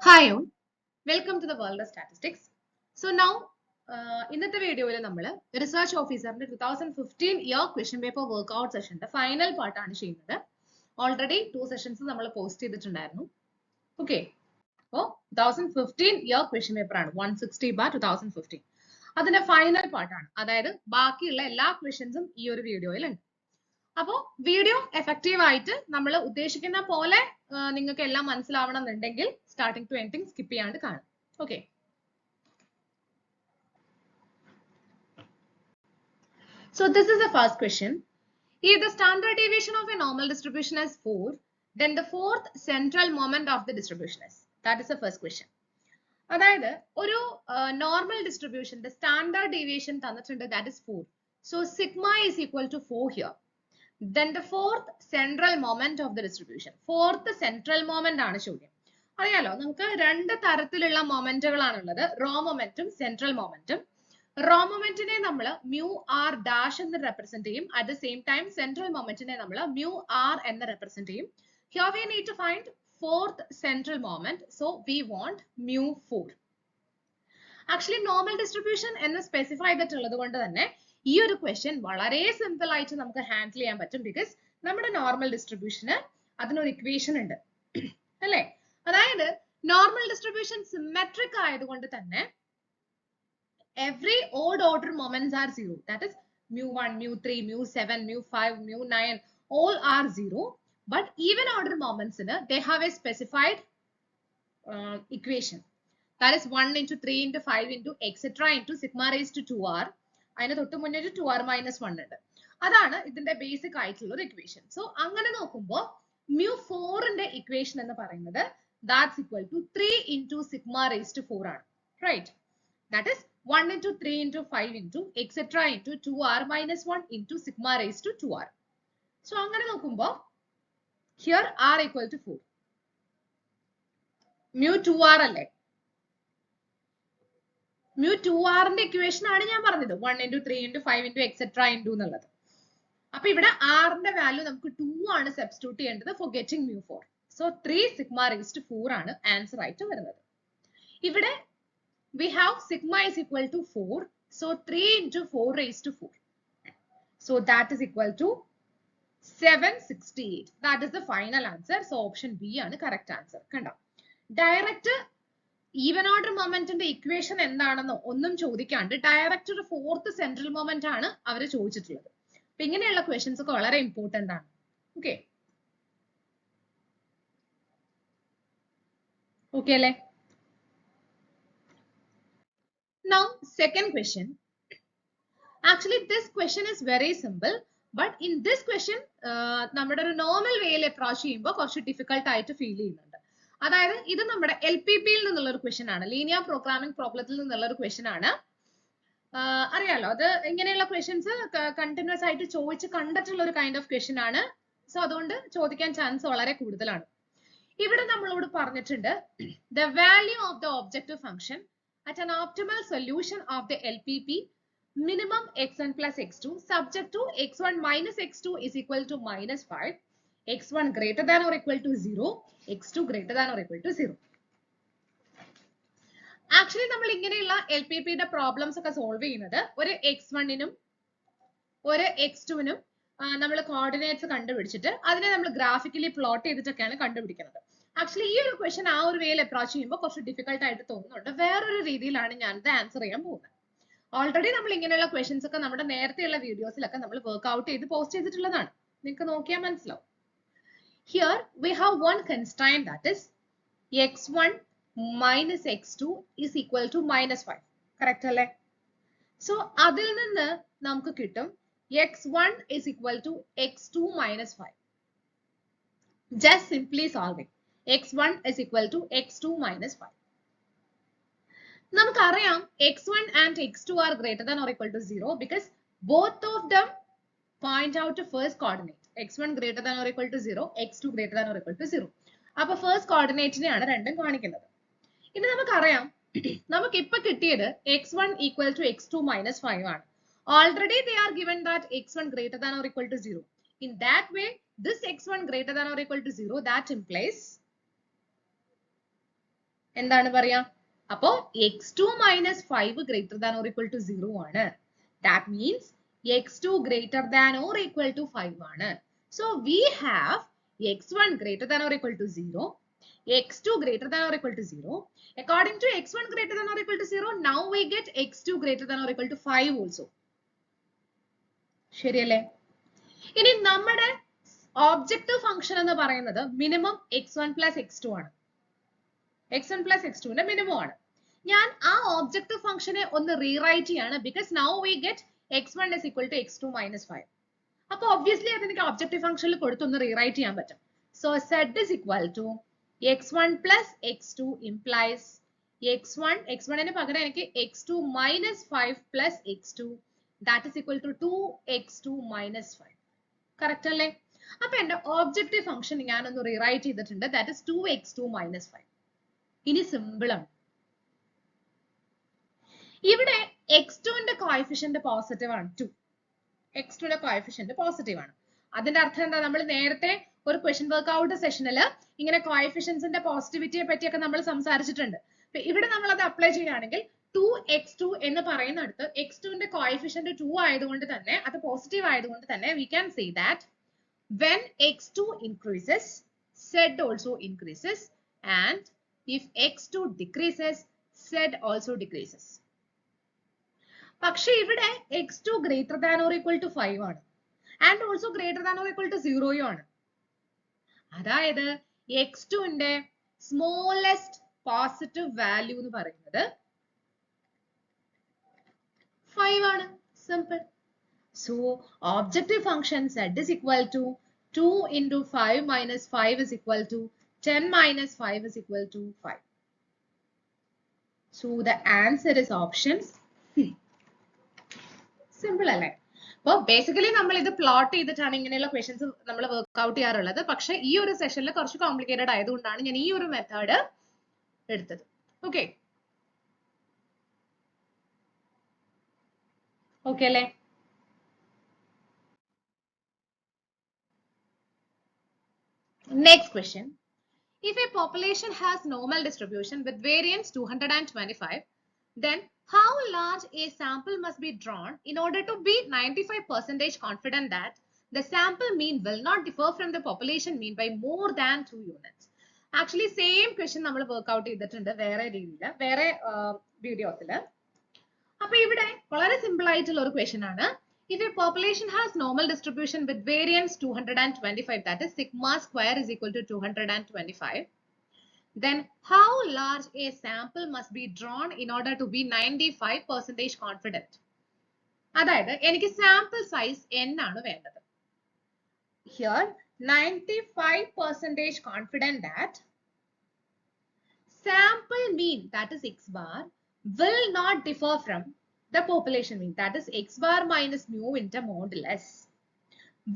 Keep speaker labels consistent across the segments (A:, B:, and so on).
A: Hi all, welcome to the world of statistics. So now, ഇന്നത്തെ വീഡിയോയിൽ നമ്മൾ research ഓഫീസറിന്റെ 2015 ഇയർ ക്വസ്റ്റ്യൻ പേപ്പർ വർക്ക്ഔട്ട് സെഷന്റെ ഫൈനൽ പാർട്ടാണ് ചെയ്യുന്നത്. ഓൾറെഡി 2 സെഷൻസ് നമ്മൾ പോസ്റ്റ് ചെയ്തിട്ടുണ്ടായിരുന്നു. ഓക്കെ, അപ്പോൾ 2015 ഇയർ ക്വസ്റ്റ്യൻ പേപ്പർ ആണ് 160/2015. അതിന്റെ ഫൈനൽ പാർട്ടാണ്, അതായത് ബാക്കിയുള്ള എല്ലാ ക്വസ്റ്റ്യൻസും ഈ ഒരു വീഡിയോയിൽ ഉണ്ട്. അപ്പോൾ വീഡിയോ എഫക്റ്റീവ് ആയിട്ട് നമ്മൾ ഉദ്ദേശിക്കുന്ന പോലെ നിങ്ങൾക്ക് എല്ലാം മനസ്സിലാവണം എന്നുണ്ടെങ്കിൽ സ്റ്റാർട്ടിംഗ് ടു എൻഡിങ് സ്കിപ്പ് ചെയ്യാണ്ട് കാണും. Okay, so this is the first question. If the standard deviation of a normal distribution is 4, then the fourth central moment of the distribution is. That is the first question. അതായത് ഒരു normal ഡിസ്ട്രിബ്യൂഷന്റെ standard deviation തന്നിട്ടുണ്ട്, that is 4. So sigma is equal to 4 here. Then the fourth central moment of the distribution. Fourth central moment ആണ് ചോദ്യം. അറിയാലോ, നമുക്ക് രണ്ട് തരത്തിലുള്ള മൊമെന്റുകളാണുള്ളത്, റോ മൊമെന്റും സെൻട്രൽ മൊമെന്റും. റോ മൊമെന്റിനെ നമ്മൾ മ്യൂ ആർ ഡാഷ് എന്ന് റെപ്രസെന്റ് ചെയ്യും. At the same time central മൊമെന്റിനെ നമ്മൾ മ്യൂ ആർ എന്ന് റെപ്രസെന്റ് ചെയ്യും. Here we need to find fourth central moment, so we want mu 4. Actually normal distribution എന്ന് സ്പെസിഫൈ ചെയ്തിട്ടുള്ളത് കൊണ്ട് തന്നെ ഈ ഒരു ക്വസ്റ്റ്യൻ വളരെ സിമ്പിൾ ആയിട്ട് നമുക്ക് ഹാൻഡിൽ ചെയ്യാൻ പറ്റും. ബിക്കോസ് നമ്മുടെ നോർമൽ ഡിസ്ട്രിബ്യൂഷന് അതിനൊരു ഇക്വേഷൻ ഉണ്ട് അല്ലേ. അതായത് നോർമൽ ഡിസ്ട്രിബ്യൂഷൻ സിമെട്രിക് ആയതുകൊണ്ട് തന്നെ every odd order moments are 0. That is mu 1, mu 3, mu 7, mu 5, mu 9, all are 0. But even order moments, they have a specified equation. That is 1 into 3 into 5 into etc. into sigma raised to 2r. അതിന് തൊട്ട് മുന്നേ 2r minus 1 ഉണ്ട്. അതാണ് ഇതിന്റെ basic ആയിട്ടുള്ള ഒരു equation. So അങ്ങനെ നോക്കുമ്പോൾ mu 4ന്റെ ഇക്വേഷൻ എന്ന് പറയുന്നത് that's equal to 3 into sigma raised to 4 ആണ്. Right? That is 1 into 3 into 5 into etc. into 2r minus 1 into sigma raised to 2r. So അങ്ങനെ നോക്കുമ്പോൾ here r equal to 4. mu 2r അല്ലേ? mu 2r ന്റെ equation ആണ് ഞാൻ പറഞ്ഞത് 1 into 3 into 5 into etc. into എന്നുള്ളത്. അപ്പൊ ഇവിടെ r ന്റെ വാല്യൂ നമുക്ക് 2 ആണ് സബ്സ്റ്റിറ്റ്യൂട്ട് ചെയ്യേണ്ടത് for getting mu 4. So 3 sigma raised to 4 ആണ് ആൻസർ ആയിട്ട് വരുന്നത്. ഇവിടെ we have sigma is equal to 4. So 3 into 4 raised to 4. So that is equal to 768. That is the final answer. So option B ആണ് correct answer. കണ്ടോ, direct even order മൊമെന്റിന്റെ equation എന്താണെന്നോ ഒന്നും ചോദിക്കാണ്ട് direct ഒരു fourth central moment ആണ് അവർ ചോദിച്ചിട്ടുള്ളത്. അപ്പൊ ഇങ്ങനെയുള്ള questions ഒക്കെ വളരെ ഇമ്പോർട്ടന്റ് ആണ്. ഓക്കെ ഓക്കെ അല്ലേ? Now second question. Actually this question is very simple, but in this question നമ്മുടെ ഒരു നോർമൽ വേയിൽ അപ്രോച്ച് ചെയ്യുമ്പോൾ കുറച്ച് ഡിഫിക്കൽട്ട് ആയിട്ട് ഫീൽ ചെയ്യുന്നുണ്ട്. അതായത് ഇത് നമ്മുടെ LPP യിൽ നിന്നുള്ള ഒരു ക്വസ്റ്റ്യൻ ആണ്, ലീനിയർ പ്രോഗ്രാമിംഗ് പ്രോബ്ലത്തിൽ നിന്നുള്ള ഒരു ക്വസ്റ്റ്യൻ ആണ്. അറിയാലോ, അത് ഇങ്ങനെയുള്ള ക്വസ്റ്റ്യൻസ് കണ്ടിന്യൂസ് ആയിട്ട് ചോദിച്ച് കണ്ടിട്ടുള്ള ഒരു കൈൻഡ് ഓഫ് ക്വസ്റ്റ്യൻ ആണ്. സോ അതുകൊണ്ട് ചോദിക്കാൻ ചാൻസ് വളരെ കൂടുതലാണ്. ഇവിടെ നമ്മളോട് പറഞ്ഞിട്ടുണ്ട് the value of the objective function at an optimal solution of the LPP minimum x1 plus x2 subject to x1 minus x2 is equal to minus 5, x1 greater than or equal to 0, x2 greater than or equal to 0. Actually നമ്മൾ ഇങ്ങനെയുള്ള LPP യുടെ problems ഒക്കെ solve ചെയ്യുന്നത് ഒരു x1നും ഒരു x2നും നമ്മൾ coordinates കണ്ടുപിടിച്ചിട്ട് അതിനെ നമ്മൾ ഗ്രാഫിക്കലി പ്ലോട്ട് ചെയ്തിട്ടൊക്കെയാണ് കണ്ടുപിടിക്കുന്നത്. ആക്ച്വലി ഈ ഒരു ക്വസ്റ്റ്യൻ ആ ഒരു വേയിൽ അപ്രോച്ച് ചെയ്യുമ്പോൾ കുറച്ച് ഡിഫിക്കൽട്ട് ആയിട്ട് തോന്നുന്നുണ്ട്. വേറൊരു രീതിയിലാണ് ഞാൻ ഇത് ആൻസർ ചെയ്യാൻ പോകുന്നത്. ഓൾറെഡി നമ്മൾ ഇങ്ങനെയുള്ള ക്വസ്റ്റ്യൻസ് ഒക്കെ നമ്മുടെ നേരത്തെയുള്ള വീഡിയോസിലൊക്കെ നമ്മൾ വർക്ക്ഔട്ട് ചെയ്ത് പോസ്റ്റ് ചെയ്തിട്ടുള്ളതാണ്. നിങ്ങൾക്ക് നോക്കിയാൽ മനസ്സിലാവും. Here we have one constraint, that is x1 minus x2 is equal to minus 5. Correct അല്ലേ? സോ അതിൽ നിന്ന് നമുക്ക് കിട്ടും x1 is equal to x2 minus 5. Just simply solving. x1 is equal to x2 minus 5. നമുക്കറിയാം x1 and x2 are greater than or equal to 0 because both of them point out to first coordinate. x1 greater than or equal to 0, x2 greater than or equal to 0. അപ്പൊ first കോർഡിനേറ്റിനെയാണ് രണ്ടും കാണിക്കുന്നത്. ഇനി നമുക്കറിയാം നമുക്ക് ഇപ്പൊ കിട്ടിയത് x1 equal to x2 minus 5 ആണ്. Already they are given that x1 greater than or equal to 0. In that way, this x1 greater than or equal to 0, that implies എന്താണ് പറയാ? അപ്പോ x2 minus 5 greater than or equal to 0 ആണ്. That means x2 greater than or equal to 5 ആണ്. So we have x1 greater than or equal to 0, x2 greater than or equal to 0. According to x1 greater than or equal to 0, now we get x2 greater than or equal to 5 also. ശരിയല്ലേ? ഇനി നമ്മുടെ objective function എന്ന് പറയുന്നത് minimum x1 plus x2 ആണ്. x1 plus x2 ന്റെ minimum ആണ്. ഞാൻ ആ objective function ഒന്ന് rewrite ചെയ്യാണ് because now we get x1 is equal to x2 minus 5. അപ്പൊ obviously അത് എനിക്ക് objective function കൊടുത്തൊന്ന് rewrite ചെയ്യാൻ പറ്റും. So z is equal to x1 plus x2 implies x1 ന് പകരം എനിക്ക് x2 minus 5 plus x2 that is equal to 2x2 minus 5. Correct അല്ലേ? അപ്പൊ എന്റെ objective function ഞാനൊന്ന് rewrite ചെയ്തിട്ടുണ്ട്, that is 2x2 minus 5. ഇനി സിമ്പിൾ ആണ്. ഇവിടെ x2 ന്റെ കോഎഫിഷ്യന്റ് പോസിറ്റീവ് ആണ് 2. x2 ന്റെ കോഎഫിഷ്യന്റ് പോസിറ്റീവ് ആണ്. അതിന്റെ അർത്ഥം എന്താ? നമ്മൾ നേരത്തെ ഒരു ക്വസ്റ്റ്യൻ വർക്ക്ഔട്ട് സെഷനിൽ ഇങ്ങനെ കോഎഫിഷ്യന്റ്സിന്റെ പോസിറ്റിവിറ്റിയെ പറ്റിയൊക്കെ നമ്മൾ സംസാരിച്ചിട്ടുണ്ട്. ഇവിടെ നമ്മൾ അത് അപ്ലൈ ചെയ്യുകയാണെങ്കിൽ 2x2 എന്ന് പറയുന്നിടത്ത് x2 ന്റെ കോഎഫിഷ്യന്റ് 2 ആയതുകൊണ്ട് തന്നെ അത് പോസിറ്റീവ് ആയതുകൊണ്ട് തന്നെ we can say that when x2 increases z also increases and if x2 decreases z also decreases. പക്ഷെ ഇവിടെ x2 greater than or equal to 5 ആണ് and also greater than or equal to 0 ആണ്. അതായത് x2 ന്റെ smallest positive value എന്ന് പറയുന്നത് 5 ആണ്. Simple. So objective function z is equal to 2 into 5 minus 5 is equal to 10 minus 5 is equal to 5. So the answer is option C. Simple അല്ലേ? അപ്പോൾ basically നമ്മൾ ഇത് പ്ലോട്ട് ചെയ്തിട്ടാണ് ഇങ്ങനെയുള്ള ക്വസ്റ്റ്യൻസ് നമ്മൾ വർക്ക്ഔട്ട് ചെയ്യാറുള്ളത്. പക്ഷെ ഈ ഒരു സെഷനിൽ കുറച്ച് കോംപ്ലിക്കേറ്റഡ് ആയതുകൊണ്ടാണ് ഞാൻ ഈ ഒരു മെത്തേഡ് എടുത്തത്. ഓക്കെ ഓക്കെ അല്ലേ? Next question. If a population has normal distribution with variance 225, then how large a sample must be drawn in order to be 95% confident that the sample mean will not differ from the population mean by more than 2 units? Actually, same question നമ്മൾ workout ചെയ്തിട്ടുണ്ട് വേറെ രീതിയിൽ, വേറെ വീഡിയോസിൽ. അപ്പൊ ഇവിടെ വളരെ simple ആയിട്ടുള്ള ഒരു ക്വസ്റ്റ്യൻ ആണ്. If a population has normal distribution with variance 225, that is sigma square is equal to 225, then how large a sample must be drawn in order to be 95% confident? അതായത് എനിക്ക് സാമ്പിൾ സൈസ് n ആണ് വേണ്ടത്. Here 95% confident that sample mean, that is x bar, will not differ from the population mean, that is x bar minus mu into modulus,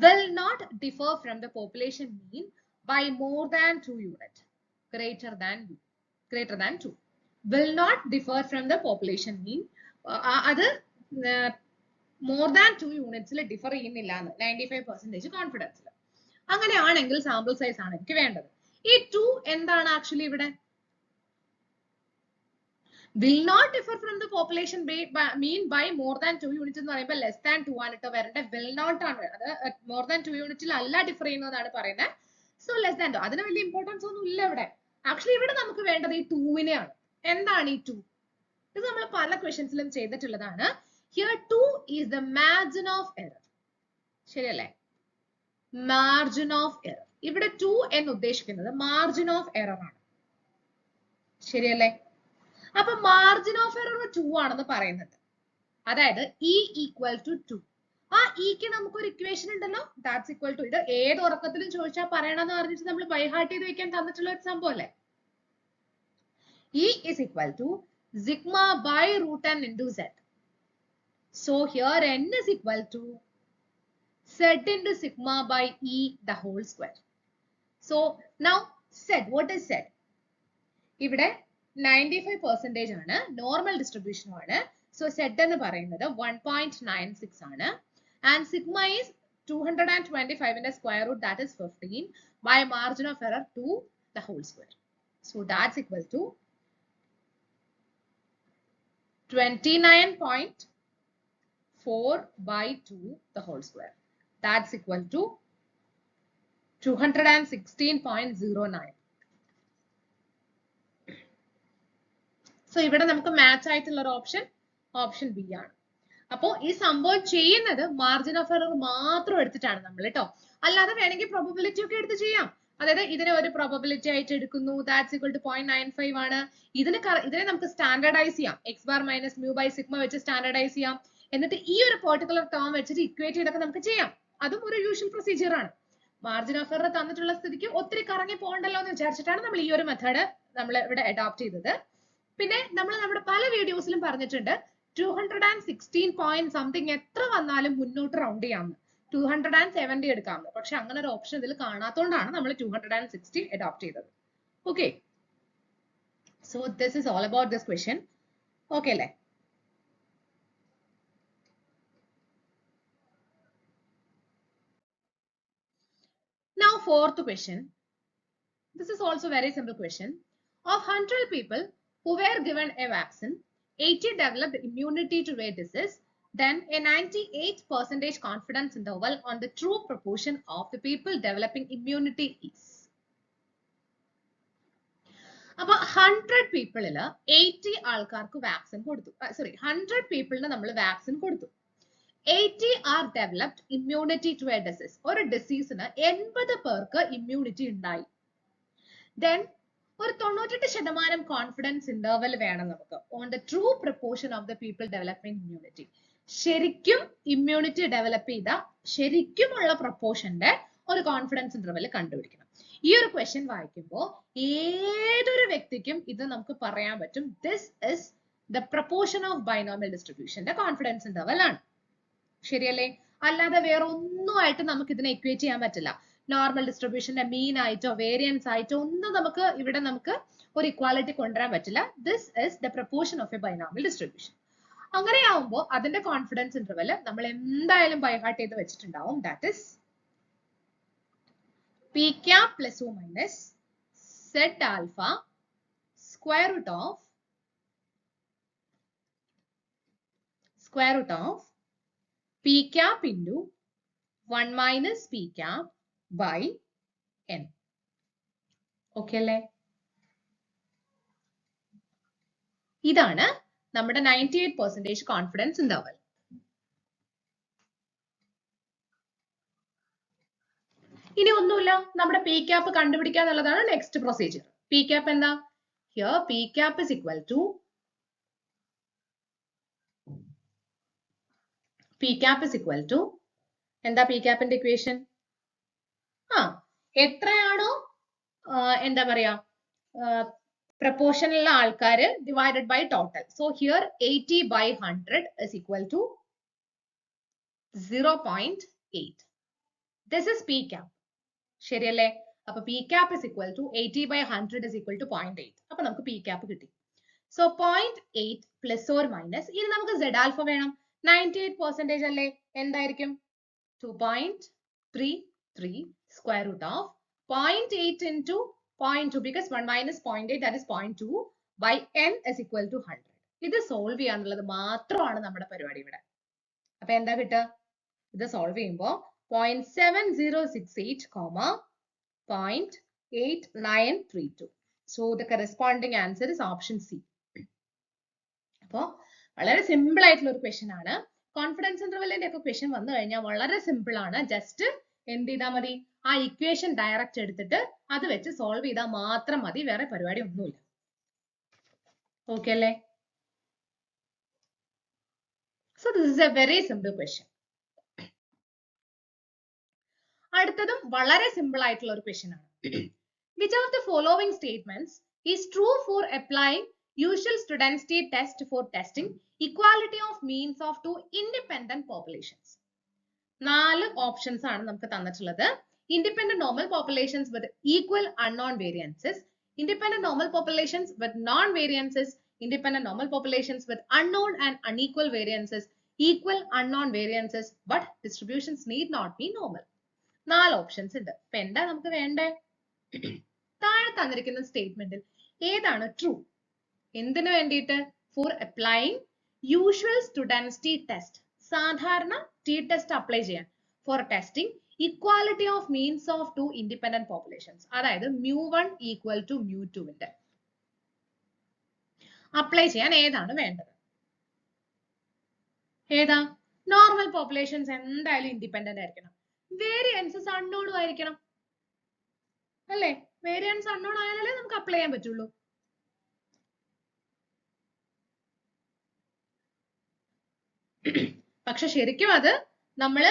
A: will not differ from the population mean by more than 2 units. Greater than 2 will not differ from the population mean. അത് more than 2 units differ ചെയ്യുന്നില്ല 95% കോൺഫിഡൻസിൽ. അങ്ങനെയാണെങ്കിൽ sample size ആണ് എനിക്ക് വേണ്ടത്. ഈ 2 എന്താണ് actually ഇവിടെ? will not differ from the population mean by more than 2 units എന്ന് പറയുമ്പോൾ less than 2 ആണ് ട്ടോ വരേണ്ടത്. will not ആണ്. അത് more than 2 units അല്ല ഡിഫർ ചെയ്യുന്നതാണ് പറയുന്നത്. So less than 2. അതിന് വലിയ ഇമ്പോർട്ടൻസ് ഒന്നും ഇല്ല ഇവിടെ. ആക്ച്വലി ഇവിടെ നമുക്ക് വേണ്ടത് ഈ 2 നെയാണ്. എന്താണ് ഈ 2? ഇത് നമ്മൾ പല ക്വസ്റ്റ്യൻസിലും ചെയ്തിട്ടുള്ളതാണ്. Here 2 is the margin of error. ശരിയല്ലേ? Margin of error. ഇവിടെ 2 എന്ന് ഉദ്ദേശിക്കുന്നത് മാർജിൻ ഓഫ് എറർ ആണ്. ശരിയല്ലേ? അപ്പൊ മാർജിൻ ഓഫ് എറർ 2 ആണെന്ന് പറയുന്നത്. അതായത് E equal to 2. ആ ഇക്ക് നമുക്കൊരു ഇക്വേഷൻ ഉണ്ടല്ലോ, ദാറ്റ്സ് ഈക്വൽ ടു, ഇത് ഏത് ഉറക്കത്തിലും ചോദിച്ചാൽ പറയണമെന്ന് പറഞ്ഞിട്ട് നമ്മൾ ബൈ ഹാർട്ട് ചെയ്ത് വെക്കാൻ തന്നിട്ടുള്ള ഒരു സംഭവം അല്ലേ. E is equal to sigma by root n into z. So here n is equal to z into sigma by E the whole square. So now z, what is z? ഇവിടെ 95% ആണ്, normal distribution ആണ്. So z എന്ന് പറയുന്നത് 1.96 ആണ്. And sigma is 225 in the square root, that is 15 by margin of error 2 the whole square. So that's equal to 29.4 by 2 the whole square. That's equal to 216.09. So ഇവിടെ നമുക്ക് match ആയിട്ടുള്ള ഒരു option B ആണ്. അപ്പോ ഈ സംഭവം ചെയ്യുന്നത് margin of error മാത്രം എടുത്തിട്ടാണ് നമ്മൾ കേട്ടോ. അല്ലാതെ വേണമെങ്കിൽ പ്രോബബിലിറ്റി ഒക്കെ എടുത്ത് ചെയ്യാം. അതായത് ഇതിനെ ഒരു പ്രോബബിലിറ്റി ആയിട്ട് എടുക്കുന്നു, ദാറ്റ്സ് ഈക്വൽ ടു 0.95 ആണ്. ഇതിനെ നമുക്ക് സ്റ്റാൻഡേർഡൈസ് ചെയ്യാം, X bar minus mu by sigma വെച്ച് സ്റ്റാൻഡേർഡൈസ് ചെയ്യാം. എന്നിട്ട് ഈ ഒരു പെർട്ടിക്കുലർ ടേം വെച്ചിട്ട് ഇക്വേറ്റ് ചെയ്തൊക്കെ നമുക്ക് ചെയ്യാം. അതും ഒരു യൂഷ്വൽ പ്രൊസീജിയർ ആണ്. മാർജിൻ ഓഫ് എറർ തന്നിട്ടുള്ള സ്ഥിതിക്ക് ഒത്തിരി കറങ്ങി പോകണ്ടല്ലോ എന്ന് വിചാരിച്ചിട്ടാണ് നമ്മൾ ഈ ഒരു മെത്തേഡ് നമ്മൾ ഇവിടെ അഡോപ്റ്റ് ചെയ്തത്. പിന്നെ നമ്മൾ നമ്മുടെ പല വീഡിയോസിലും പറഞ്ഞിട്ടുണ്ട് 216 പോയിന്റ് സംതിങ് എത്ര വന്നാലും മുന്നോട്ട് റൗണ്ട് ചെയ്യാമെന്ന്, 270 എടുക്കാമെന്ന്. പക്ഷെ അങ്ങനെ ഒരു ഓപ്ഷൻ ഇതിൽ കാണാത്തോണ്ടാണ് നമ്മൾ 260 അഡോപ്റ്റ് ചെയ്തത്. Okay, so this is all about this question. Okay അല്ലേ? Now fourth question. This is also very simple question. Of 100 people who were given a vaccine, 80 developed immunity to rare disease, then a 98% confidence interval on the true proportion of the people developing immunity is. അപ്പോൾ 100 പീപ്പിളിൽ 80 ആൾക്കാർക്ക് vaccine കൊടുത്തു. Sorry, 100 പീപ്പിളിന് നമ്മൾ vaccine കൊടുത്തു. 80 are developed immunity to a disease. ഒരു ഡിസീസിന് 80 പേർക്ക് immunity ഉണ്ടായി. Then ഒരു 98% confidence interval വേണം നമുക്ക് on the true proportion of the people developing immunity. ശരിക്കും ഇമ്മ്യൂണിറ്റി ഡെവലപ്പ് ചെയ്ത ശരിക്കുമുള്ള പ്രൊപ്പോർഷന്റെ ഒരു കോൺഫിഡൻസ് ഇന്റർവൽ കണ്ടുപിടിക്കണം. ഈ ഒരു ക്വസ്റ്റ്യൻ വായിക്കുമ്പോൾ ഏതൊരു വ്യക്തിക്കും ഇത് നമുക്ക് പറയാൻ പറ്റും, this is the proportion of binomial ഡിസ്ട്രിബ്യൂഷന്റെ കോൺഫിഡൻസ് ഇന്റർവൽ ആണ്. ശരിയല്ലേ? അല്ലാതെ വേറെ ഒന്നുമായിട്ട് നമുക്ക് ഇതിനെ ഇക്വേറ്റ് ചെയ്യാൻ പറ്റില്ല. നോർമൽ ഡിസ്ട്രിബ്യൂഷന്റെ മീൻ ആയിട്ടോ വേരിയൻസ് ആയിട്ടോ ഒന്നും നമുക്ക് ഇവിടെ ഒരു ഇക്വാലിറ്റി കൊണ്ടുവരാൻ പറ്റില്ല. This is the proportion of a binomial distribution. അങ്ങനെയാവുമ്പോൾ അതിന്റെ കോൺഫിഡൻസ് ഇന്റർവൽ നമ്മൾ എന്തായാലും ബൈഹാർട്ട് ചെയ്ത് വെച്ചിട്ടുണ്ടാവും. That is P cap plus or minus Z alpha square root of P cap into 1 minus P cap by n. Okay അല്ലേ? ഇതാണ് നമ്മുടെ 98% confidence interval. ഇനി ഒന്നുമില്ല, നമ്മുടെ പി ക്യാപ്പ് കണ്ടുപിടിക്കുക എന്നുള്ളതാണ് നെക്സ്റ്റ് പ്രൊസീജിയർ. പി ക്യാപ്പ് എന്താ? Here P cap is equal to P cap is equal to എന്താ പി ക്യാപ്പിന്റെ ഇക്വേഷൻ? എത്രയാണോ എന്താ പറയാ പ്രൊപ്പോർഷനുള്ള ആൾക്കാര് divided by total. So here 80 by 100 is equal to 0.8. This is P cap. ശരിയല്ലേ? അപ്പൊ P cap is equal to 80 by 100 is equal to 0.8. അപ്പൊ നമുക്ക് P cap കിട്ടി. സോ 0.8 പ്ലസ് ഓർ മൈനസ്, ഇനി നമുക്ക് Z ആൽഫ വേണം. 98% അല്ലേ? എന്തായിരിക്കും? 2.33 square root of 0.8 into 0.2 because 1 minus 0.8 that is 0.2 by n is equal to 100. ഇത് സോൾവ് ചെയ്യാന്നുള്ളത് മാത്രമാണ് നമ്മുടെ പരിപാടി ഇവിടെ. അപ്പൊ എന്താ കിട്ടുക? ഇത് സോൾവ് ചെയ്യുമ്പോൾ 0.7068, 0.8932. So the corresponding answer is option C. അപ്പോ വളരെ സിമ്പിൾ ആയിട്ടുള്ള ഒരു ക്വസ്റ്റ്യൻ ആണ്. കോൺഫിഡൻസ് ഇന്റർവെല്ലിന്റെ ഒക്കെ ക്വസ്റ്റ്യൻ വന്നു കഴിഞ്ഞാൽ വളരെ സിമ്പിൾ ആണ്. ജസ്റ്റ് എന്ത് ചെയ്താൽ മതി? ആ ഇക്വേഷൻ ഡയറക്റ്റ് എടുത്തിട്ട് അത് വെച്ച് സോൾവ് ചെയ്താൽ മാത്രം മതി, വേറെ പരിപാടി ഒന്നുമില്ല. ഓക്കെ അല്ലേ? So this is A very simple question. അടുത്തതും വളരെ സിമ്പിൾ ആയിട്ടുള്ള ഒരു ക്വസ്റ്റ്യൻ ആണ്. Which of the following statements is true for applying usual student test for testing equality of means of two independent populations? 4 options ആണ് നമുക്ക് തന്നിട്ടുള്ളത്. Independent normal populations with equal unknown variances, independent normal populations with non-variances, independent normal populations with unknown and unequal variances, equal unknown variances, but distributions need not be normal. 4 options ഉണ്ട്. ഇപ്പൊ എന്താ നമുക്ക് വേണ്ടേ? താഴെ തന്നിരിക്കുന്ന സ്റ്റേറ്റ്മെന്റിൽ ഏതാണ് ട്രൂ? എന്തിനു വേണ്ടിയിട്ട്? For applying usual students t test, സാധാരണ ടി ടെസ്റ്റ് അപ്ലൈ ചെയ്യാൻ for testing equality of means of two independent populations, അതായത് mu1 ഈക്വൽ ടു mu2ന്റെ അപ്ലൈ ചെയ്യാൻ ഏതാണ് വേണ്ടത്? ഏതാ? നോർമൽ പോപ്പുലേഷൻസ് എന്തായാലും ഇൻഡിപെൻഡന്റ് ആയിരിക്കണം, വേരിയൻസസ് അൺനോണും ആയിരിക്കണം അല്ലേ? വേരിയൻസ് അൺനോൺ ആയാലേ നമുക്ക് അപ്ലൈ ചെയ്യാൻ പറ്റുള്ളൂ. പക്ഷെ ശരിക്കും അത് നമ്മൾ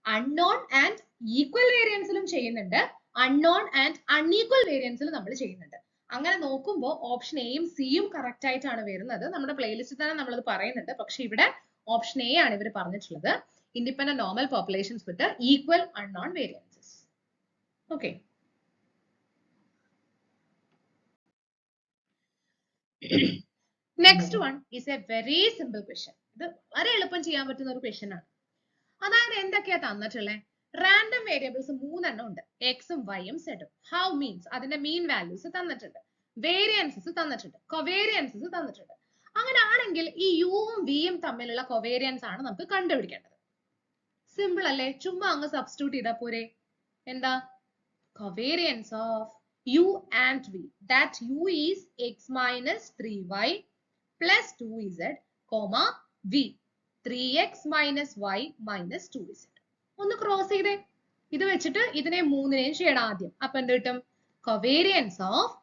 A: അൺനോൺ ആൻഡ് ഈക്വൽ വേരിയൻസിലും ചെയ്യുന്നുണ്ട്, അൺനോൺ ആൻഡ് അൺഈക്വൽ വേരിയൻസിലും നമ്മൾ ചെയ്യുന്നുണ്ട്. അങ്ങനെ നോക്കുമ്പോൾ ഓപ്ഷൻ എയും സിയും കറക്റ്റ് ആയിട്ടാണ് വരുന്നത്. നമ്മുടെ പ്ലേലിസ്റ്റിൽ തന്നെ നമ്മളത് പറയുന്നുണ്ട്. പക്ഷെ ഇവിടെ ഓപ്ഷൻ എ ആണ് ഇവർ പറഞ്ഞിട്ടുള്ളത്, independent normal populations with equal unknown variances. Okay, next one is A very simple question. ഇത് വളരെ എളുപ്പം ചെയ്യാൻ പറ്റുന്ന ഒരു ക്വസ്റ്റ്യൻ ആണ്. അതായത് എന്തൊക്കെയാ തന്നിട്ടുള്ളത്? റാൻഡം വേരിയബിൾസ് 3 എണ്ണം ഉണ്ട്, എക്സും വൈയും സെഡും. ഹൗ മീൻസ് അതിന്റെ മീൻ വാല്യൂസ് തന്നിട്ടുണ്ട്, വേരിയൻസസ് തന്നിട്ടുണ്ട്, കൊവേരിയൻസസ് തന്നിട്ടുണ്ട്. അങ്ങനെ ആണെങ്കിൽ ഈ യുവും വിയും തമ്മിലുള്ള കൊവേരിയൻസ് ആണ് നമുക്ക് കണ്ടുപിടിക്കേണ്ടത്. സിമ്പിൾ അല്ലേ? ചുമ്മാ അങ്ങ് സബ്സ്റ്റിറ്റ്യൂട്ട് ചെയ്താൽ പോരെ. എന്താ? Covariance of u and v, that u is x minus 3y plus 2z, comma v 3x minus y minus 2z. ഒന്ന് ക്രോസ് ചെയ്തേ. ഇത് വെച്ചിട്ട് ഇതിനെ മൂന്നിനെയും ചെയ്യണം ആദ്യം. അപ്പൊ എന്ത് കിട്ടും? Covariance of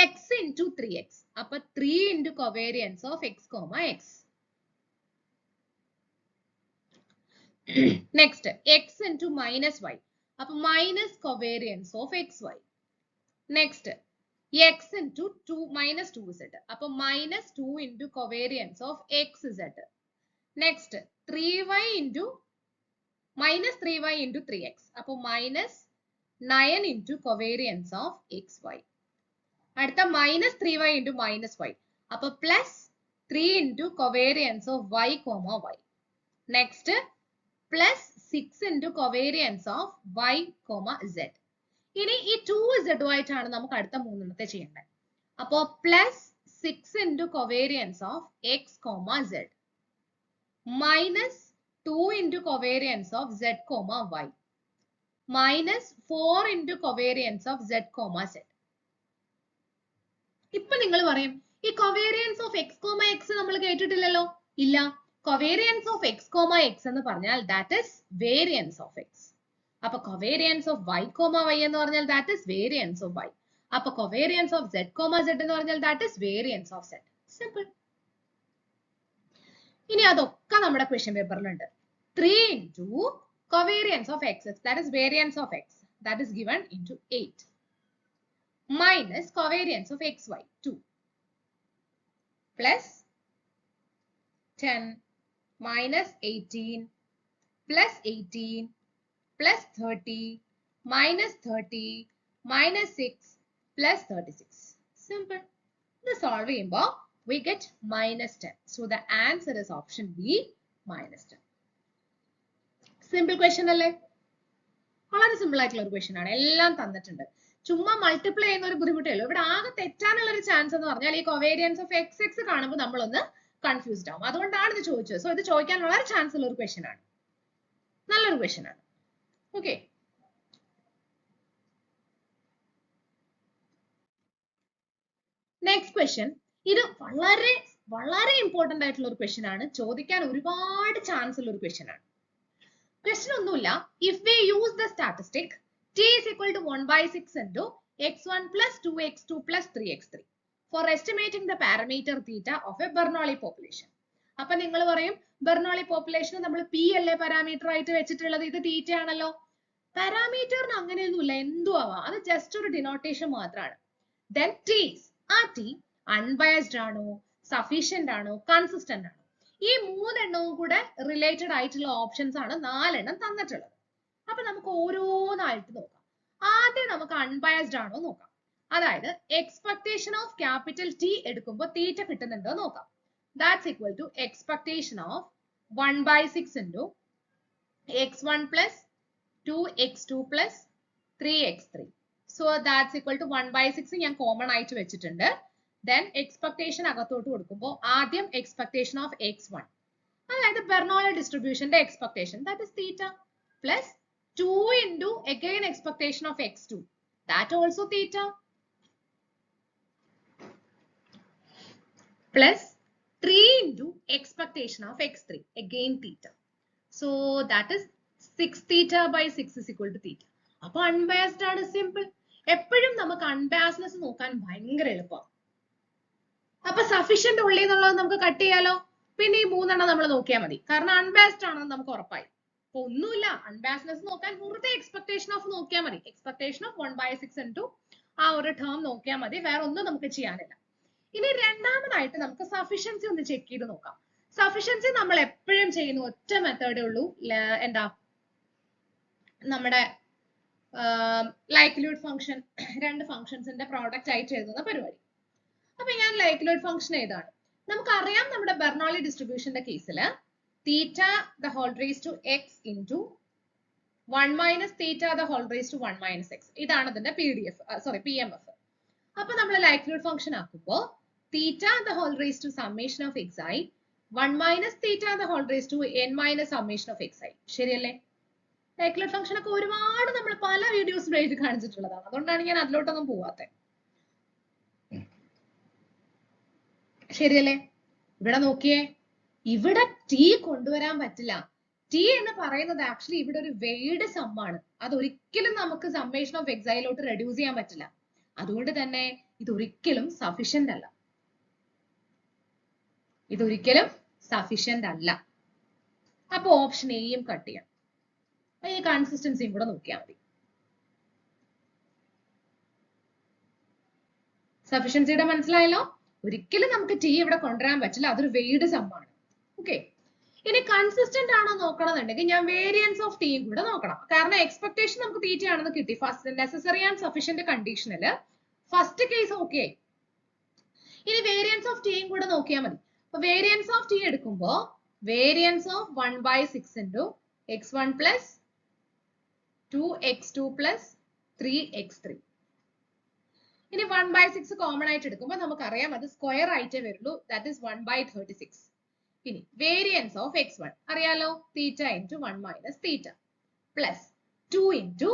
A: x into 3x. അപ്പൊ 3 into covariance of x, x. Next x into minus y. അപ്പൊ minus covariance of xy. Next x into 2 minus 2z. അപ്പൊ minus 2 into covariance of xz. Next 3y into minus 3y into 3x. അപ്പൊ minus 9 into covariance of xy. അടുത്ത minus 3y into minus y. അപ്പൊ plus 3 into covariance of y, y. Next plus 6 into covariance of y, z. ഇനി ഈ 2z ആയിട്ടാണ് നമുക്ക് അടുത്ത മൂന്നെണ്ണത്തെ ചെയ്യേണ്ടത്. അപ്പോ plus 6 into covariance of x, z minus 2 into covariance of z, y minus 4 into covariance of z, z. ഇപ്പൊ നിങ്ങൾ പറയും ഈ covariance of x, x നമ്മൾ കേട്ടിട്ടില്ലല്ലോ. ഇല്ല, covariance of x, x എന്ന് പറഞ്ഞാൽ that is variance of x. അപ്പൊ covariance of y, y എന്ന് പറഞ്ഞാൽ that is variance of y. അപ്പൊ covariance of z, z എന്ന് പറഞ്ഞാൽ that is variance of z. Simple. ഇനി അതൊക്കെ നമ്മുടെ question പേപ്പറിലുണ്ട്. 3 into covariance of x, that is variance of x, that is given into 8 minus covariance of xy 2 plus 10 minus 18 plus 18 plus 30 minus 30 minus 6 plus 36. Simple. This solve ചെയ്യുമ്പോൾ we get minus 10. So the answer is option B, minus 10. Simple question അല്ലേ? വളരെ simple ആയിട്ടുള്ള ഒരു question ആണ്. എല്ലാം തന്നിട്ടുണ്ട്. ചുമ്മാ multiply ചെയ്യുന്ന ഒരു ബുദ്ധിമുട്ടേ ഉള്ളൂ. ഇവിടെ ആകെ തെറ്റാനുള്ള ഒരു ചാൻസ് എന്ന് പറഞ്ഞാൽ ഈ കൊവേരിയൻസ് ഓഫ് എക്സ് എക്സ് കാണുമ്പോൾ നമ്മളൊന്ന് കൺഫ്യൂസ്ഡ് ആവും. അതുകൊണ്ടാണ് ഇത് ചോദിച്ചത്. സോ ഇത് ചോദിക്കാൻ വളരെ ചാൻസ് ഉള്ള ഒരു ക്വസ്റ്റ്യൻ ആണ്. നല്ലൊരു ക്വസ്റ്റ്യൻ ആണ്. Okay, next question. ഇത് വളരെ വളരെ ഇമ്പോർട്ടന്റ് ആയിട്ടുള്ള ഒരു ക്വസ്റ്റ്യൻ ആണ്. ചോദിക്കാൻ ഒരുപാട് ചാൻസ് ഉള്ള ഒരു ക്വസ്റ്റ്യൻ ആണ്. ക്വസ്റ്റ്യൻ ഒന്നുമില്ല. If we use the statistic t is equal to 1/6 into x1 plus 2x2 plus 3x3 for estimating the parameter theta of a Bernoulli population. അപ്പൊ നിങ്ങൾ പറയും ബെർണോളി പോപ്പുലേഷൻ നമ്മൾ പി അല്ലേ പാരാമീറ്റർ ആയിട്ട് വെച്ചിട്ടുള്ളത്, ഇത് തീറ്റ ആണല്ലോ. പാരാമീറ്ററിന് അങ്ങനെയൊന്നുമില്ല, എന്തു ആവാം, അത് ജസ്റ്റ് ഒരു ഡിനോട്ടേഷൻ മാത്രമാണ്. Then t, ആ t അൺബയസ്ഡ് ആണോ, സഫീഷ്യന്റ് ആണോ, കൺസിസ്റ്റന്റ് ആണോ, ഈ മൂന്നെണ്ണവും കൂടെ റിലേറ്റഡ് ആയിട്ടുള്ള ഓപ്ഷൻസ് ആണ് 4 എണ്ണം തന്നിട്ടുള്ളത്. അപ്പൊ നമുക്ക് ഓരോന്നായിട്ട് നോക്കാം. ആദ്യം നമുക്ക് അൺബയസ്ഡ് ആണോ നോക്കാം. അതായത് എക്സ്പെക്ടേഷൻ ഓഫ് ക്യാപിറ്റൽ ടി എടുക്കുമ്പോൾ തീറ്റ കിട്ടുന്നുണ്ടോ നോക്കാം. That's equal to expectation of 1/6 into x1 plus 2x2 plus 3x3. So that's equal to 1/6 ഞാൻ കോമൺ ആയിട്ട് വെച്ചിട്ടുണ്ട്. then expectation അകത്തോട്ട് കൊടുക്കുമ്പോൾ ആദ്യം expectation of x1 അതായത് Bernoulli ഡിസ്ട്രിബ്യൂഷന്റെ expectation that is theta plus 2 into again expectation of x2 that also theta plus 3 into expectation of x3 again theta. So that is 6 theta by 6 is equal to theta. അപ്പൊ unbiased ആണ് simple. എപ്പോഴും നമുക്ക് unbiasedness നോക്കാൻ ഭയങ്കര എളുപ്പമാണ്. അപ്പൊ sufficient ഉള്ളി എന്നുള്ളത് നമുക്ക് കട്ട് ചെയ്യാലോ. പിന്നെ ഈ മൂന്നെണ്ണം നമ്മൾ നോക്കിയാൽ മതി. കാരണം unbiased ആണെന്ന് നമുക്ക് ഉറപ്പായി. അപ്പൊ ഒന്നുമില്ല, unbiasedness നോക്കാൻ വെറുതെ expectation of നോക്കിയാൽ മതി. expectation of 1/6 into ആ ഒരു ടേം നോക്കിയാൽ മതി. വേറെ ഒന്നും നമുക്ക് ചെയ്യാനില്ല. ഇനി രണ്ടാമതായിട്ട് നമുക്ക് സഫിഷ്യൻസി ഒന്ന് ചെക്ക് ചെയ്ത് നോക്കാം. സഫിഷ്യൻസി നമ്മൾ എപ്പോഴും ചെയ്യുന്ന ഒറ്റ മെത്തേഡേ ഉള്ളൂ. എന്താ നമ്മുടെ ലൈക്ലിഹുഡ് ഫംഗ്ഷൻ, രണ്ട് ഫംഗ്ഷൻസിന്റെ പ്രോഡക്റ്റ് ആയിട്ട് എഴുതുന്ന പരിപാടി. അപ്പൊ ഞാൻ ലൈക്ലിഹുഡ് ഫംഗ്ഷൻ ഏതാണ് നമുക്കറിയാം. നമ്മുടെ ബെർണോളി ഡിസ്ട്രിബ്യൂഷന്റെ കേസിൽ theta the whole raise to x into 1 minus theta the whole raise to 1 minus x, ഇതാണ് അതിന്റെ PMF. അപ്പൊ നമ്മൾ ലൈക്ലിഹുഡ് ഫംഗ്ഷൻ ആക്കുമ്പോൾ theta the whole raise to summation of x ആയി 1 minus theta the whole raise to n minus summation of x ആയി. ശരിയല്ലേ? Likelihood function ഒക്കെ ഒരുപാട് നമ്മൾ പല വീഡിയോസിലും എഴുതി കാണിച്ചിട്ടുള്ളതാണ്. അതുകൊണ്ടാണ് ഞാൻ അതിലോട്ടൊന്നും പോവാത്തെ. ശരിയല്ലേ? ഇവിടെ നോക്കിയേ, ഇവിടെ ടി കൊണ്ടുവരാൻ പറ്റില്ല. ടി എന്ന് പറയുന്നത് ആക്ച്വലി ഇവിടെ ഒരു വെയ്ഡ് സം ആണ്. അതൊരിക്കലും നമുക്ക് സമ്മേഷൻ ഓഫ് എക്സൈലോട്ട് റെഡ്യൂസ് ചെയ്യാൻ പറ്റില്ല. അതുകൊണ്ട് തന്നെ ഇതൊരിക്കലും സഫിഷ്യന്റ് അല്ല. ഇതൊരിക്കലും സഫിഷ്യന്റ് അല്ല. അപ്പൊ ഓപ്ഷൻ എയും കട്ട് ചെയ്യാം. ഈ കൺസിസ്റ്റൻസിയും കൂടെ നോക്കിയാൽ മതി. സഫിഷ്യൻസിയുടെ മനസ്സിലായല്ലോ? ഒരിക്കലും നമുക്ക് ടി ഇവിടെ കൊണ്ടുവരാൻ പറ്റില്ല. അതൊരു വെയ്ഡ് സം ആണ്. ഓക്കെ, ഇനി കൺസിസ്റ്റന്റ് ആണോ നോക്കണമെന്നുണ്ടെങ്കിൽ ഞാൻ വേരിയൻസ് ഓഫ് ടിയും കൂടെ നോക്കണം. കാരണം എക്സ്പെക്ടേഷൻ നമുക്ക് തീറ്റ ആണെന്ന് കിട്ടി. ഫസ്റ്റ് നെസസറി ആൻഡ് സഫിഷ്യന്റ് കണ്ടീഷനില് ഫസ്റ്റ് കേസ് ഓക്കെ ആയി. ഇനി വേരിയൻസ് ഓഫ് ടിയും കൂടെ നോക്കിയാൽ മതി. അപ്പൊ വേരിയൻസ് ഓഫ് ടി എടുക്കുമ്പോ variance of 1/6 into x1 plus 2x2 plus 3x3. ഇനി 1/6 കോമൺ ആയിട്ട് എടുക്കുമ്പോൾ നമുക്കറിയാം അത് സ്ക്വയർ ആയിട്ടേ വരുള്ളൂ. That is 1/36. ഇനി വേരിയൻസ് ഓഫ് x1 അറിയാലോ, തീറ്റ into 1 minus theta plus 2 into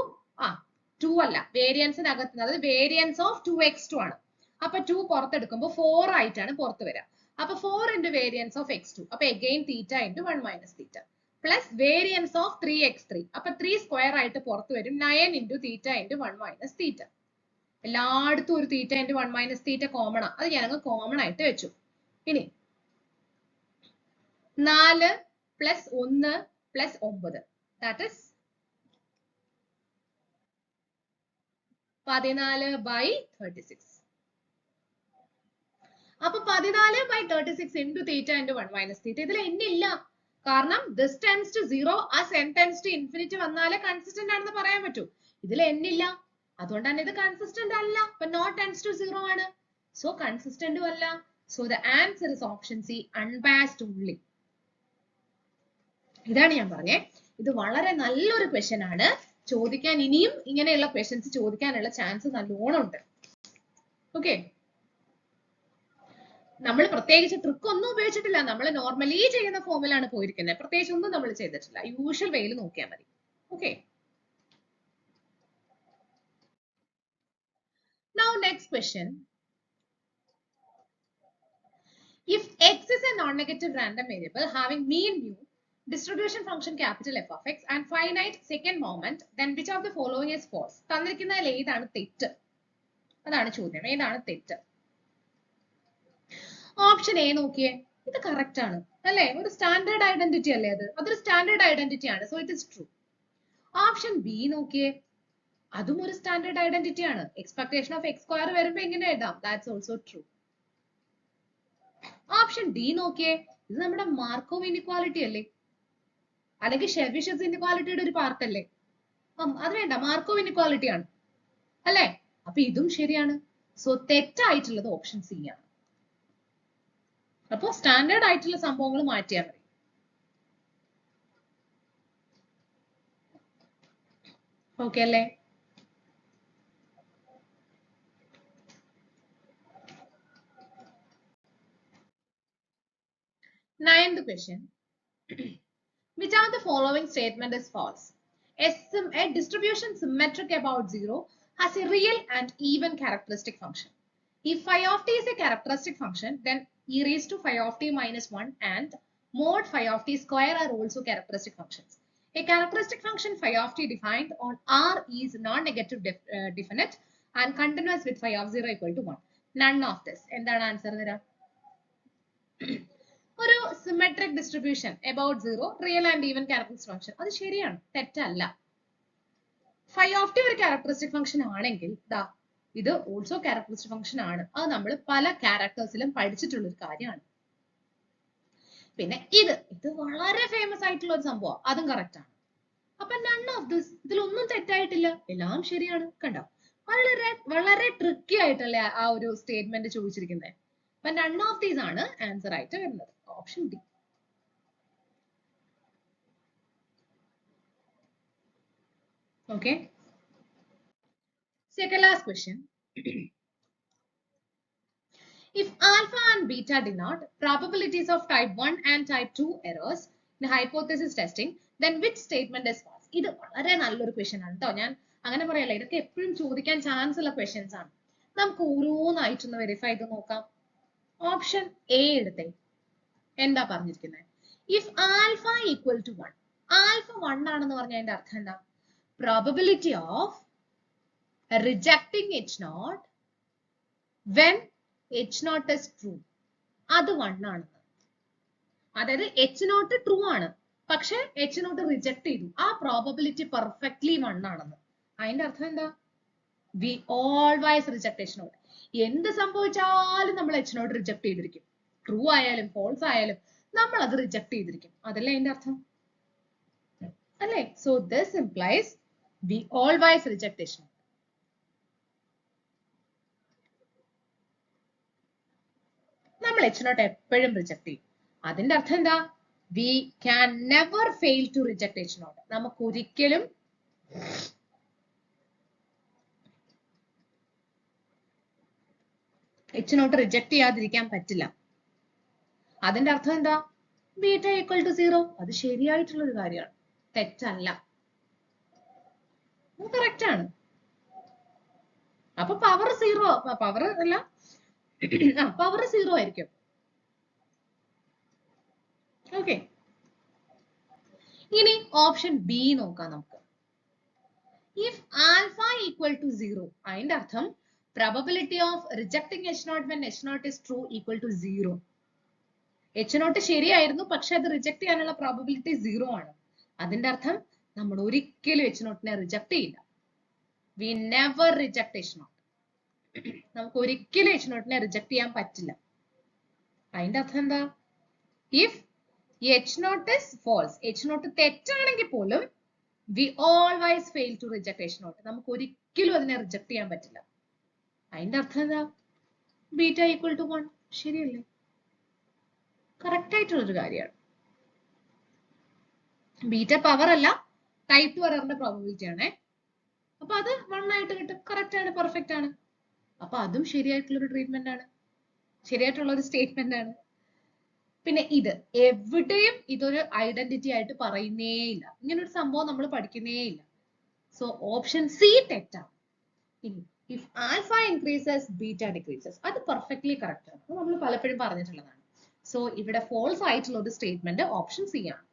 A: 2 അല്ല, വേരിയൻസിനകത്ത് അതായത് വേരിയൻസ് ഓഫ് 2x2 ആണ്. അപ്പൊ 2 പുറത്തെടുക്കുമ്പോൾ 4 ആയിട്ടാണ് പുറത്ത് വരിക. അപ്പൊ 4 ഇൻറ്റു വേരിയൻസ് ഓഫ് x2, അപ്പൊ again theta into 1 minus theta plus variance of 3x3, അപ്പൊ 3 സ്ക്വയർ ആയിട്ട് പുറത്ത് വരും. 9 into theta into 1 minus theta. എല്ലായിടത്തും ഒരു theta into 1 minus theta common ആണ്. അത് ഞാനങ്ങ് കോമൺ ആയിട്ട് വെച്ചു. ഇനി 4 പ്ലസ് 1 പ്ലസ് 9 ദാറ്റ് ഇസ് 14/36. അപ്പൊ 14/36 into theta into 1 minus theta. ഇതിൽ എന്നില്ല, കാരണം this tends to 0 as n tends to infinity വന്നാലേ കൺസിസ്റ്റന്റ് ആണെന്ന് പറയാൻ പറ്റൂ. ഇതിൽ എന്നില്ല, അതുകൊണ്ടാണ് ഇത് കൺസിസ്റ്റന്റ് അല്ല. അപ്പൊ നോട്ട് ടെൻസ് ടു 0 ആണ്, സോ കൺസിസ്റ്റന്റും അല്ല. So the answer is option C, unbiased only. ഇതാണ് ഞാൻ പറഞ്ഞേ, ഇത് വളരെ നല്ലൊരു ക്വസ്റ്റ്യൻ ആണ്. ചോദിക്കാൻ ഇനിയും ഇങ്ങനെയുള്ള ക്വസ്റ്റ്യൻസ് ചോദിക്കാനുള്ള ചാൻസ് നല്ലോണം ഉണ്ട്. ഓക്കെ, നമ്മൾ പ്രത്യേകിച്ച് ട്രിക്ക് ഒന്നും ഉപയോഗിച്ചിട്ടില്ല. നമ്മൾ നോർമലി ചെയ്യുന്ന ഫോമിലാണ് പോയിരിക്കുന്നത്. പ്രത്യേകിച്ച് ഒന്നും നമ്മൾ ചെയ്തിട്ടില്ല. യൂഷ്വൽ വേയിൽ നോക്കിയാൽ മതി. Okay, now next question. If x is a non-negative random variable having mean mu, distribution function capital F of x and finite second moment, then which of the following is false? തന്നിരിക്കുന്നതിൽ ഏതാണ് തെറ്റ്? അതാണ് ചോദ്യം. ഏതാണ് തെറ്റ്? Option A നോക്കിയേ, ഇത് correct ആണ് അല്ലേ? ഒരു സ്റ്റാൻഡേർഡ് ഐഡന്റിറ്റി അല്ലേ അത്? അതൊരു സ്റ്റാൻഡേർഡ് ഐഡന്റിറ്റി ആണ്, so it is true. Option B നോക്കിയേ, അതും ഒരു സ്റ്റാൻഡേർഡ് ഐഡന്റിറ്റി ആണ്. എക്സ്പെക്ടേഷൻ ഓഫ് എക്സ് സ്ക്വയർ വരുമ്പോ എങ്ങനെ എഴുതാം? That's also true. Option D നോക്കിയേ, ഇത് നമ്മുടെ മാർക്കോവ് ഇൻഇക്വാലിറ്റി അല്ലേ? അല്ലെങ്കിൽ ഷെബിഷസ് ഇൻഇക്വാലിറ്റിയുടെ ഒരു പാർട്ട് അല്ലേ? അത് വേണ്ട, മാർക്കോവ് ഇൻഇക്വാലിറ്റി ആണ് അല്ലേ? അപ്പൊ ഇതും ശരിയാണ്. സോ തെറ്റായിട്ടുള്ളത് ഓപ്ഷൻ സി ആണ്. അപ്പോ സ്റ്റാൻഡേർഡ് ആയിട്ടുള്ള സംഭവങ്ങൾ മാറ്റിയാൽ മതി. ഓക്കെ അല്ലേ? Ninth question. Which of the following statement is false? A distribution symmetric about 0 has a real and even characteristic function. If phi of t is a characteristic function, then e raised to phi of t minus 1 and mod phi of t square are also characteristic functions. A characteristic function phi of t defined on R is non-negative definite and continuous with phi of 0 equal to 1. None of this. എന്താണ് answer തരാം? ഒരു symmetric distribution about 0 real and even characteristic function, അത് ശരിയാണ്, തെറ്റല്ല. Phi of T ഒരു characteristic function ആണെങ്കിൽ ദാ ഇത് ഓൾസോ ക്യാരക്ടറിസ്റ്റിക് ഫംഗ്ഷൻ ആണ്. അത് നമ്മൾ പല ക്യാരക്ടേഴ്സിലും പഠിച്ചിട്ടുള്ള ഒരു കാര്യമാണ്. പിന്നെ ഇത് വളരെ ഫേമസ് ആയിട്ടുള്ള ഒരു സംഭവം, അതും കറക്റ്റ് ആണ്. അപ്പൊ നൺ ഓഫ് ദിസ്, ഇതിലൊന്നും തെറ്റായിട്ടില്ല, എല്ലാം ശരിയാണ്. കണ്ടോ, വളരെ ട്രിക്കി ആയിട്ടല്ലേ ആ ഒരു സ്റ്റേറ്റ്മെന്റ് ചോദിച്ചിരിക്കുന്നത്. അപ്പൊ നൺ ഓഫ് ദീസ് ആണ് ആൻസർ ആയിട്ട് വരുന്നത്. Option D. Okay. Second last question. If alpha and beta denote probabilities of type 1 and type 2 errors in hypothesis testing, then which statement is false? ഇത് വളരെ നല്ലൊരു ക്വസ്റ്റ്യൻ ആണ് കേട്ടോ. ഞാൻ അങ്ങനെ പറയല്ല, ഇതൊക്കെ എപ്പോഴും ചോദിക്കാൻ ചാൻസ് ഉള്ള ക്വസ്റ്റ്യൻസ് ആണ്. നമുക്ക് ഓരോന്നായിട്ടൊന്ന് വെരിഫൈ ചെയ്ത് നോക്കാം. ഓപ്ഷൻ എ എടുത്തേ. എന്താ പറഞ്ഞിരിക്കുന്നത്? If alpha equal to 1, alpha 1 ആണെന്ന് പറഞ്ഞാൽ അതിന്റെ അർത്ഥം എന്താ? Probability of rejecting H0 when H0 is true, അത് 1 ആണ്. അതായത് H0 ട്രൂ ആണ്, പക്ഷെ H0 റിജക്ട് ചെയ്തു, ആ പ്രോബബിലിറ്റി പെർഫെക്റ്റ്ലി 1 ആണെന്ന്. അതിന്റെ അർത്ഥം എന്താ? We always reject H0. എന്ത് സംഭവിച്ചാലും നമ്മൾ H0 റിജക്ട് ചെയ്തിരിക്കും. ട്രൂ ആയാലും ഫോൾസ് ആയാലും നമ്മൾ അത് റിജക്ട് ചെയ്തിരിക്കും. അതല്ലേ അതിന്റെ അർത്ഥം? അല്ലേ? So this implies we always reject H0. നമ്മൾ H0 എപ്പോഴും റിജക്ട് ചെയ്യും. അതിന്റെ അർത്ഥം എന്താ? We can never fail to reject H0. നമുക്ക് ഒരിക്കലും H0 റിജക്ട് ചെയ്യാതിരിക്കാൻ പറ്റില്ല. അതിന്റെ അർത്ഥം എന്താ? Beta equal to 0. അത് ശരിയായിട്ടുള്ള ഒരു കാര്യമാണ്, തെറ്റല്ല, കറക്റ്റ് ആണ്. അപ്പൊ പവർ 0, പവർ അല്ല, പവർ 0 ആയിരിക്കും. ഓക്കെ, ഇനി ഓപ്ഷൻ ബി നോക്കാം നമുക്ക്. ഇഫ് ആൽഫ ഈക്വൽ ടു 0, അതിന്റെ അർത്ഥം probability of rejecting H0 when H0 is true equal to 0. H0 ശരിയായിരുന്നു, പക്ഷെ അത് റിജക്ട് ചെയ്യാനുള്ള പ്രോബബിലിറ്റി 0 ആണ്. അതിന്റെ അർത്ഥം നമ്മൾ ഒരിക്കലും H0 റിജക്ട് ചെയ്യില്ല. We never reject H0. നമുക്ക് ഒരിക്കലും H0 റിജക്ട് ചെയ്യാൻ പറ്റില്ല. അതിന്റെ അർത്ഥം എന്താ? If H0 is false, H0 തെറ്റാണെങ്കിൽ പോലും we always fail to reject H0. നമുക്ക് ഒരിക്കലും അതിനെ റിജക്ട് ചെയ്യാൻ പറ്റില്ല. അതിന്റെ അർത്ഥം എന്താ? Beta equal to 1. ശരിയല്ലേ? കറക്റ്റ് ആയിട്ടുള്ളൊരു കാര്യമാണ്. ബീറ്റ പവർ അല്ല, ടൈപ്പ് 2 എററിന്റെ പ്രോബബിലിറ്റി ആണ്. അപ്പൊ അത് 1 ആയിട്ട് കിട്ടും. കറക്റ്റ് ആണ്, പെർഫെക്റ്റ് ആണ്. അപ്പൊ അതും ശരിയായിട്ടുള്ളൊരു ട്രീറ്റ്മെന്റ് ആണ്, ശരിയായിട്ടുള്ള ഒരു സ്റ്റേറ്റ്മെന്റ് ആണ്. പിന്നെ ഇത് എവിടെയും ഇതൊരു ഐഡന്റിറ്റി ആയിട്ട് പറയുന്നേയില്ല, ഇങ്ങനെ ഒരു സംഭവം നമ്മൾ പഠിക്കുന്നേയില്ല. സോ ഓപ്ഷൻ സി തെറ്റാണ്. ഇനി if alpha increases beta decreases, അത് പെർഫെക്റ്റ്ലി കറക്റ്റ് ആണ്, നമ്മൾ പലപ്പോഴും പറഞ്ഞിട്ടുള്ളതാണ്. സോ ഇവിടെ ഫോൾസ് ആയിട്ടുള്ള ഒരു സ്റ്റേറ്റ്മെന്റ് ഓപ്ഷൻ സി ആണ്.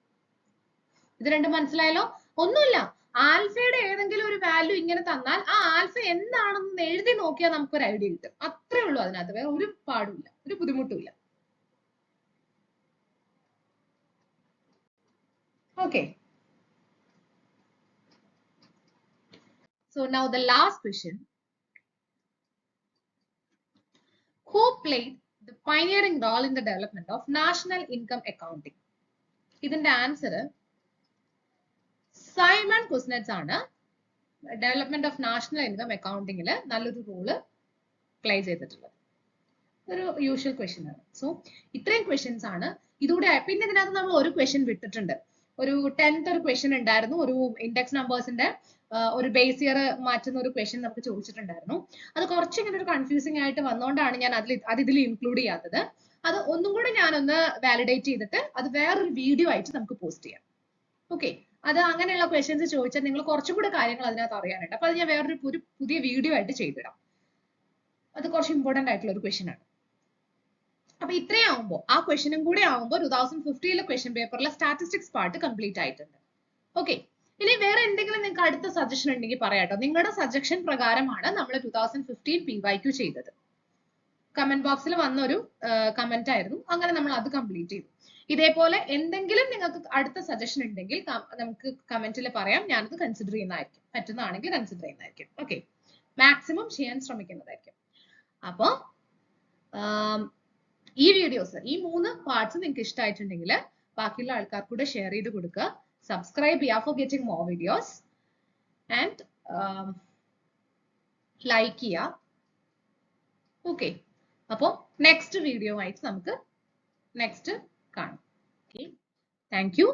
A: ഇത് രണ്ടും മനസ്സിലായല്ലോ? ഒന്നുമില്ല, ആൽഫയുടെ ഏതെങ്കിലും ഒരു വാല്യൂ ഇങ്ങനെ തന്നാൽ ആ ആൽഫ എന്താണെന്ന് എഴുതി നോക്കിയാൽ നമുക്ക് ഒരു ഐഡിയ കിട്ടും. അത്രേ ഉള്ളൂ അതിനകത്ത്, വേറെ ഒരു പാടുമില്ല, ഒരു ബുദ്ധിമുട്ടുമില്ല. Okay. So now the last question. Who played the pioneering role in the development of national income accounting? ഇതിന്റെ ആൻസർ സൈമൺ കുസ്നെറ്റ്സ് ആണ്. ഡെവലപ്മെന്റ് ഓഫ് നാഷണൽ ഇൻകം അക്കൗണ്ടിങ്ങിൽ നല്ലൊരു റോള് പ്ലേ ചെയ്തിട്ടുള്ളത്. ഒരു യൂഷ്വൽ ക്വസ്റ്റ്യൻ ആണ്. സോ ഇത്രയും ക്വസ്റ്റ്യൻസ് ആണ് ഇതൂടെ. പിന്നെ ഇതിനകത്ത് നമ്മൾ ഒരു ക്വസ്റ്റ്യൻ വിട്ടിട്ടുണ്ട്. ഒരു 10th ഒരു ക്വസ്റ്റ്യൻ ഉണ്ടായിരുന്നു, ഒരു ഇൻഡെക്സ് നമ്പേഴ്സിന്റെ ഒരു ബേസ് ഇയർ മാറ്റുന്ന ഒരു ക്വസ്റ്റ്യൻ നമുക്ക് ചോദിച്ചിട്ടുണ്ടായിരുന്നു. അത് കുറച്ച് ഇങ്ങനെ ഒരു കൺഫ്യൂസിംഗ് ആയിട്ട് വന്നുകൊണ്ടാണ് ഞാൻ ഇതിൽ ഇൻക്ലൂഡ് ചെയ്യാത്തത്. അത് ഒന്നും കൂടെ ഞാനൊന്ന് വാലിഡേറ്റ് ചെയ്തിട്ട് അത് വേറൊരു വീഡിയോ ആയിട്ട് നമുക്ക് പോസ്റ്റ് ചെയ്യാം. ഓക്കെ, അത് അങ്ങനെയുള്ള ക്വസ്റ്റ്യൻസ് ചോദിച്ചാൽ നിങ്ങൾ കുറച്ചും കൂടെ കാര്യങ്ങൾ അതിനകത്ത് അറിയാനുണ്ട്. അപ്പൊ അത് ഞാൻ വേറൊരു പുതിയ വീഡിയോ ആയിട്ട് ചെയ്തിടാം. അത് കുറച്ച് ഇമ്പോർട്ടന്റ് ആയിട്ടുള്ള ഒരു ക്വസ്റ്റ്യൻ ആണ്. അപ്പൊ ഇത്രയാവുമ്പോൾ ആ ക്വസ്റ്റ്യനും കൂടെ ആവുമ്പോൾ 2015 ക്വസ്റ്റ്യൻ പേപ്പറിലെ സ്റ്റാറ്റിസ്റ്റിക്സ് പാർട്ട് കംപ്ലീറ്റ് ആയിട്ടുണ്ട്. ഓക്കെ, ഇനി വേറെ എന്തെങ്കിലും നിങ്ങൾക്ക് അടുത്ത സജഷൻ ഉണ്ടെങ്കിൽ പറയാട്ടോ. നിങ്ങളുടെ സജഷൻ പ്രകാരമാണ് നമ്മൾ 2015 PYQ ചെയ്തത്. കമന്റ് ബോക്സിൽ വന്നൊരു കമന്റ് ആയിരുന്നു. അങ്ങനെ നമ്മൾ അത് കംപ്ലീറ്റ് ചെയ്തു. ഇതേപോലെ എന്തെങ്കിലും നിങ്ങൾക്ക് അടുത്ത സജഷൻ ഉണ്ടെങ്കിൽ നമുക്ക് കമന്റിൽ പറയാം. ഞാനത് കൺസിഡർ ചെയ്യുന്നതായിരിക്കും. പറ്റുന്നതാണെങ്കിൽ കൺസിഡർ ചെയ്യുന്നതായിരിക്കും. ഓക്കെ, മാക്സിമം ചെയ്യാൻ ശ്രമിക്കുന്നതായിരിക്കും. അപ്പോ ഈ വീഡിയോസ്, ഈ 3 പാർട്സ് നിങ്ങൾക്ക് ഇഷ്ടമായിട്ടുണ്ടെങ്കിൽ ബാക്കിയുള്ള ആൾക്കാർക്ക് കൂടെ ഷെയർ ചെയ്ത് കൊടുക്കുക. സബ്സ്ക്രൈബ് ചെയ്യുക for getting more videos and like ചെയ്യുക. ഓക്കെ, അപ്പോൾ നെക്സ്റ്റ് വീഡിയോ ആയിട്ട് നമുക്ക് നെക്സ്റ്റ് കാണാം. Okay, thank you.